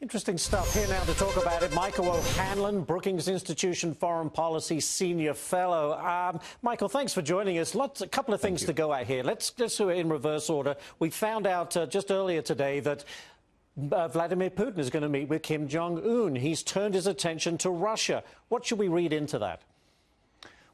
Interesting stuff here now to talk about it. Michael O'Hanlon, Brookings Institution Foreign Policy Senior Fellow. Michael, thanks for joining us. A couple of things to go at here. Let's do it in reverse order. We found out just earlier today that Vladimir Putin is going to meet with Kim Jong Un. He's turned his attention to Russia. What should we read into that?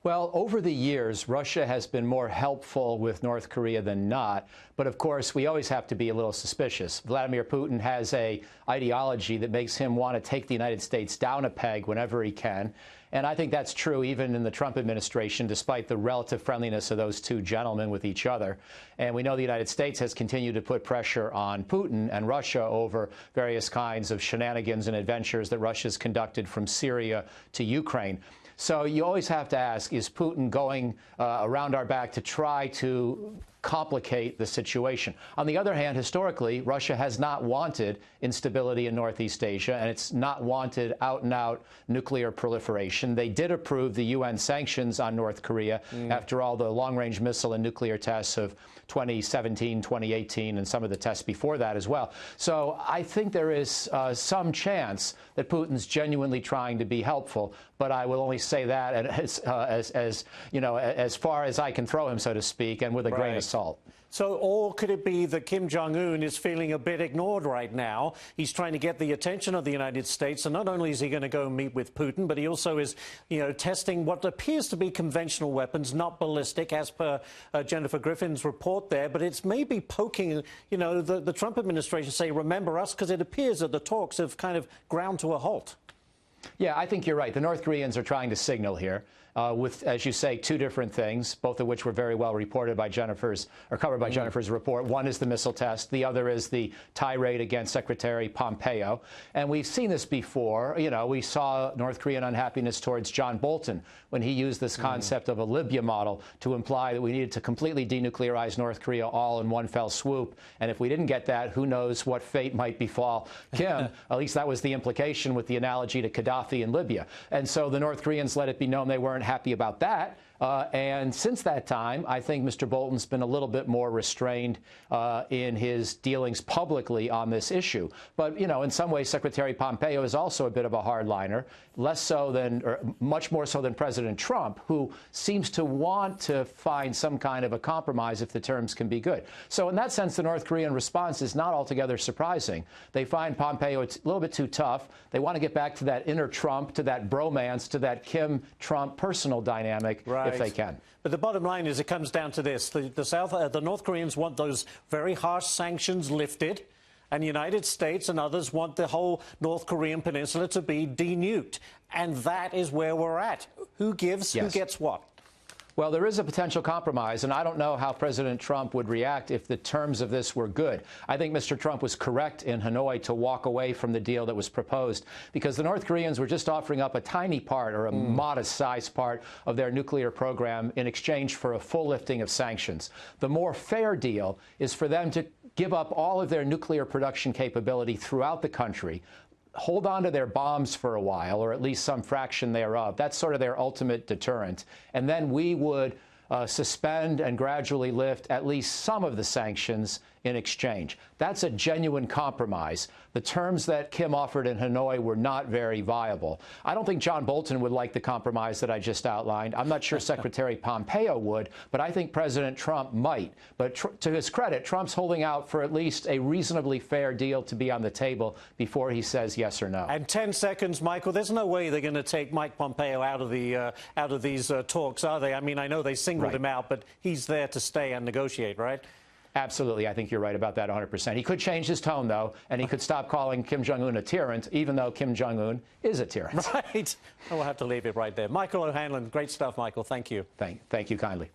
Well, over the years, Russia has been more helpful with North Korea than not. But of course, we always have to be a little suspicious. Vladimir Putin has an ideology that makes him want to take the United States down a peg whenever he can. And I think that's true even in the Trump administration, despite the relative friendliness of those two gentlemen with each other. And we know the United States has continued to put pressure on Putin and Russia over various kinds of shenanigans and adventures that Russia's conducted from Syria to Ukraine. So you always have to ask, is Putin going around our back to try to complicate the situation? On the other hand, historically, Russia has not wanted instability in Northeast Asia, and it's not wanted out-and-out nuclear proliferation. They did approve the UN sanctions on North Korea after all the long-range missile and nuclear tests of 2017, 2018, and some of the tests before that as well. So I think there is some chance that Putin's genuinely trying to be helpful, but I will only say that as far as I can throw him, so to speak, and with a grain of salt. So, or could it be that Kim Jong Un is feeling a bit ignored right now? He's trying to get the attention of the United States, and not only is he going to go meet with Putin, but he also is, testing what appears to be conventional weapons, not ballistic, as per Jennifer Griffin's report there. But it's maybe poking, the Trump administration, say, remember us, because it appears that the talks have kind of ground to a halt. Yeah, I think you're right. The North Koreans are trying to signal here with, as you say, two different things, both of which were very well reported by covered by Jennifer's report. One is the missile test. The other is the tirade against Secretary Pompeo. And we've seen this before. We saw North Korean unhappiness towards John Bolton when he used this concept of a Libya model to imply that we needed to completely denuclearize North Korea all in one fell swoop. And if we didn't get that, who knows what fate might befall Kim. At least that was the implication with the analogy to Gaddafi in Libya. And so the North Koreans let it be known they weren't happy about that. And since that time, I think Mr. Bolton's been a little bit more restrained in his dealings publicly on this issue. But, in some ways, Secretary Pompeo is also a bit of a hardliner, much more so than President Trump, who seems to want to find some kind of a compromise if the terms can be good. So in that sense, the North Korean response is not altogether surprising. They find Pompeo a little bit too tough. They want to get back to that inner Trump, to that bromance, to that Kim-Trump personal dynamic. Right. If they can. But the bottom line is it comes down to this. The North Koreans want those very harsh sanctions lifted, and the United States and others want the whole North Korean peninsula to be denuked. And that is where we're at. Who gives, who gets what? Well, there is a potential compromise, and I don't know how President Trump would react if the terms of this were good. I think Mr. Trump was correct in Hanoi to walk away from the deal that was proposed, because the North Koreans were just offering up a tiny part, or a modest-sized part, of their nuclear program in exchange for a full lifting of sanctions. The more fair deal is for them to give up all of their nuclear production capability throughout the country, hold on to their bombs for a while, or at least some fraction thereof. That's sort of their ultimate deterrent. And then we would suspend and gradually lift at least some of the sanctions in exchange. That's a genuine compromise. The terms that Kim offered in Hanoi were not very viable. I don't think John Bolton would like the compromise that I just outlined. I'm not sure Secretary Pompeo would, but I think President Trump might. But to his credit, Trump's holding out for at least a reasonably fair deal to be on the table before he says yes or no. And 10 seconds, Michael. There's no way they're going to take Mike Pompeo out of these talks, are they? I mean, I know they singled him out, but he's there to stay and negotiate, right? Absolutely. I think you're right about that 100%. He could change his tone, though, and he could stop calling Kim Jong Un a tyrant, even though Kim Jong Un is a tyrant. Right. We'll have to leave it right there. Michael O'Hanlon, great stuff, Michael. Thank you. Thank you kindly.